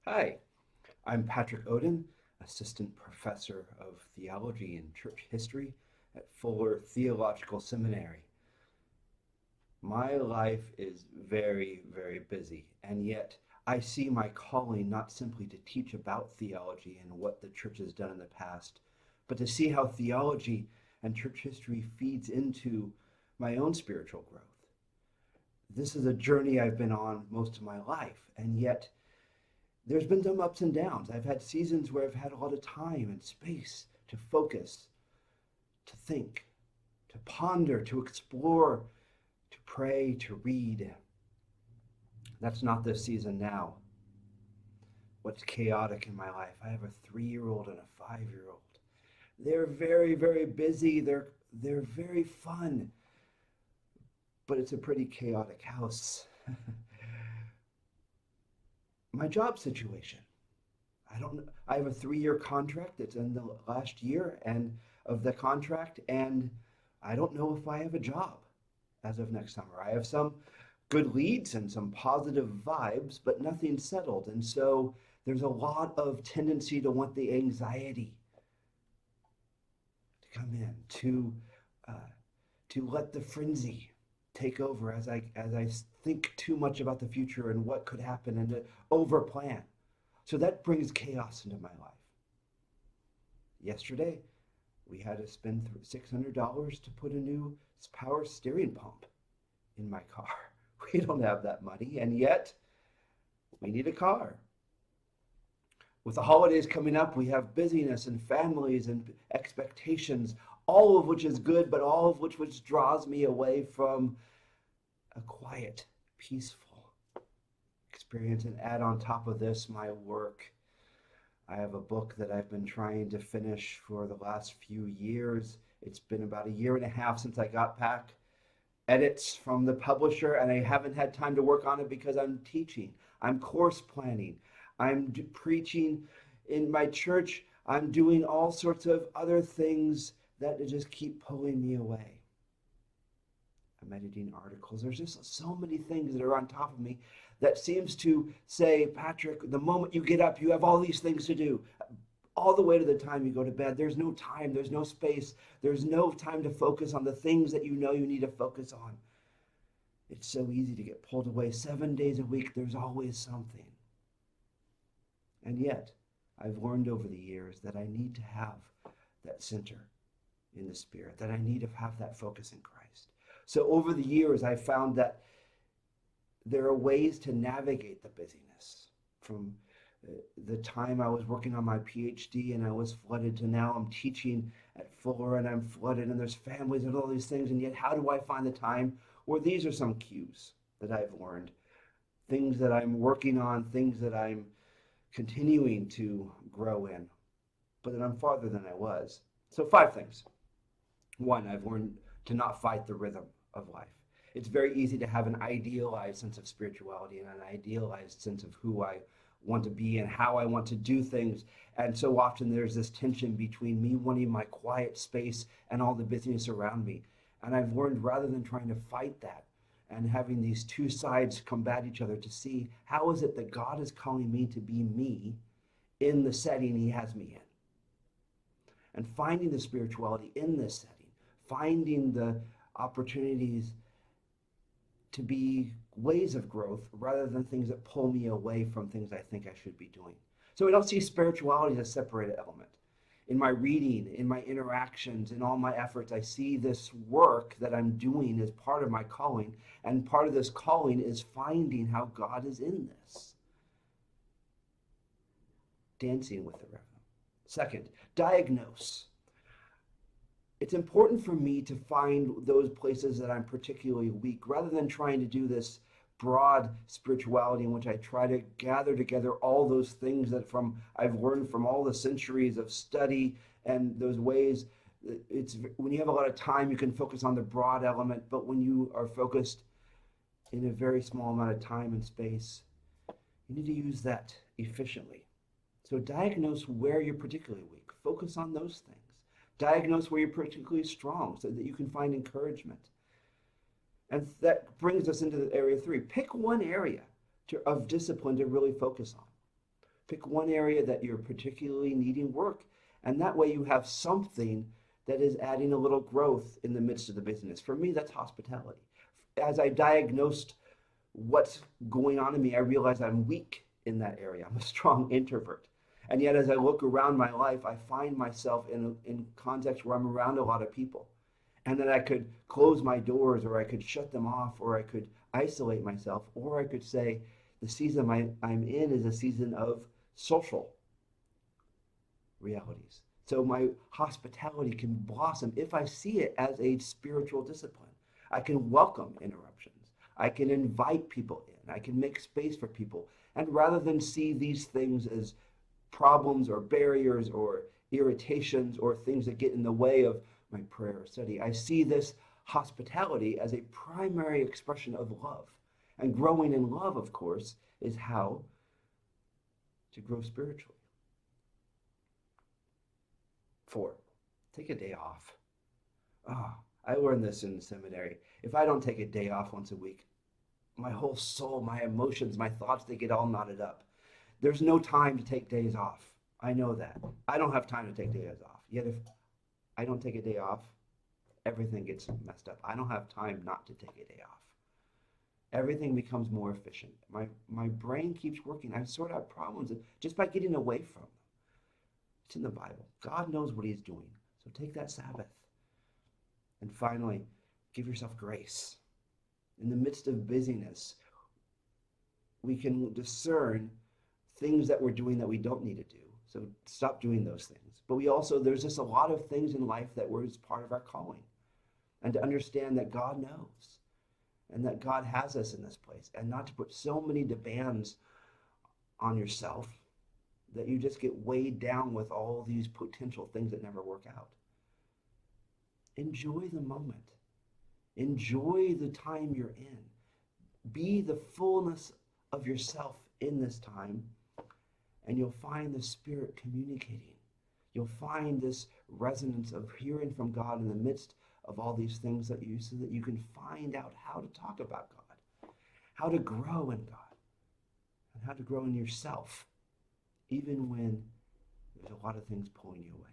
Hi, I'm Patrick Oden, Assistant Professor of Theology and Church History at Fuller Theological Seminary. My life is very, very busy, and yet I see my calling not simply to teach about theology and what the church has done in the past, but to see how theology and church history feeds into my own spiritual growth. This is a journey I've been on most of my life, and yet there's been some ups and downs. I've had seasons where I've had a lot of time and space to focus, to think, to ponder, to explore, to pray, to read. That's not this season now. What's chaotic in my life? I have a 3-year-old and a 5-year-old. They're very, very busy. They're very fun, but it's a pretty chaotic house. My job situation. I don't know. I have a 3-year contract that's in the last year and of the contract, and I don't know if I have a job as of next summer. I have some good leads and some positive vibes, but nothing settled. And so there's a lot of tendency to want the anxiety to come in, uh, to let the frenzy take over as I think too much about the future and what could happen and to overplan. So that brings chaos into my life. Yesterday, we had to spend $600 to put a new power steering pump in my car. We don't have that money, and yet we need a car. With the holidays coming up, we have busyness and families and expectations, all of which is good, but all of which draws me away from a quiet, peaceful experience. And add on top of this my work. I have a book that I've been trying to finish for the last few years. It's been about a year and a half since I got back edits from the publisher, and I haven't had time to work on it because I'm teaching, I'm course planning, I'm preaching in my church, I'm doing all sorts of other things that just keep pulling me away. I'm editing articles. There's just so many things that are on top of me that seems to say, Patrick, the moment you get up, you have all these things to do. All the way to the time you go to bed, there's no time, there's no space, there's no time to focus on the things that you know you need to focus on. It's so easy to get pulled away. 7 days a week, there's always something. And yet, I've learned over the years that I need to have that center in the Spirit, that I need to have that focus in Christ. So over the years, I found that there are ways to navigate the busyness. From the time I was working on my PhD and I was flooded to now I'm teaching at Fuller and I'm flooded and there's families and all these things. And yet, how do I find the time? Well, these are some cues that I've learned, things that I'm working on, things that I'm continuing to grow in, but that I'm farther than I was. So 5 things. 1, I've learned to not fight the rhythm of life. It's very easy to have an idealized sense of spirituality and an idealized sense of who I want to be and how I want to do things. And so often there's this tension between me wanting my quiet space and all the busyness around me. And I've learned, rather than trying to fight that and having these two sides combat each other, to see how is it that God is calling me to be me in the setting he has me in. And finding the spirituality in this setting, finding the opportunities to be ways of growth rather than things that pull me away from things I think I should be doing. So I don't see spirituality as a separated element. In my reading, in my interactions, in all my efforts, I see this work that I'm doing as part of my calling, and part of this calling is finding how God is in this. Dancing with the rhythm. Second, diagnose. It's important for me to find those places that I'm particularly weak, rather than trying to do this broad spirituality in which I try to gather together all those things that I've learned from all the centuries of study and those ways. It's when you have a lot of time, you can focus on the broad element, but when you are focused in a very small amount of time and space, you need to use that efficiently. So diagnose where you're particularly weak. Focus on those things. Diagnose where you're particularly strong so that you can find encouragement. And that brings us into area 3. Pick one area of discipline to really focus on. Pick one area that you're particularly needing work, and that way you have something that is adding a little growth in the midst of the business. For me, that's hospitality. As I diagnosed what's going on in me, I realized I'm weak in that area. I'm a strong introvert. And yet, as I look around my life, I find myself in contexts where I'm around a lot of people. And then I could close my doors, or I could shut them off, or I could isolate myself, or I could say the season I'm in is a season of social realities. So my hospitality can blossom if I see it as a spiritual discipline. I can welcome interruptions. I can invite people in. I can make space for people. And rather than see these things as problems or barriers or irritations or things that get in the way of my prayer or study, I see this hospitality as a primary expression of love. And growing in love, of course, is how to grow spiritually. 4, take a day off. I learned this in seminary. If I don't take a day off once a week, my whole soul, my emotions, my thoughts, they get all knotted up. There's no time to take days off. I know that. I don't have time to take days off. Yet if I don't take a day off, everything gets messed up. I don't have time not to take a day off. Everything becomes more efficient. My brain keeps working. I sort out problems just by getting away from them. It's in the Bible. God knows what he's doing. So take that Sabbath. And finally, give yourself grace. In the midst of busyness, we can discern things that we're doing that we don't need to do. So stop doing those things. But there's just a lot of things in life that were part of our calling. And to understand that God knows and that God has us in this place, and not to put so many demands on yourself that you just get weighed down with all these potential things that never work out. Enjoy the moment. Enjoy the time you're in. Be the fullness of yourself in this time, and you'll find the Spirit communicating. You'll find this resonance of hearing from God in the midst of all these things so that you can find out how to talk about God, how to grow in God, and how to grow in yourself, even when there's a lot of things pulling you away.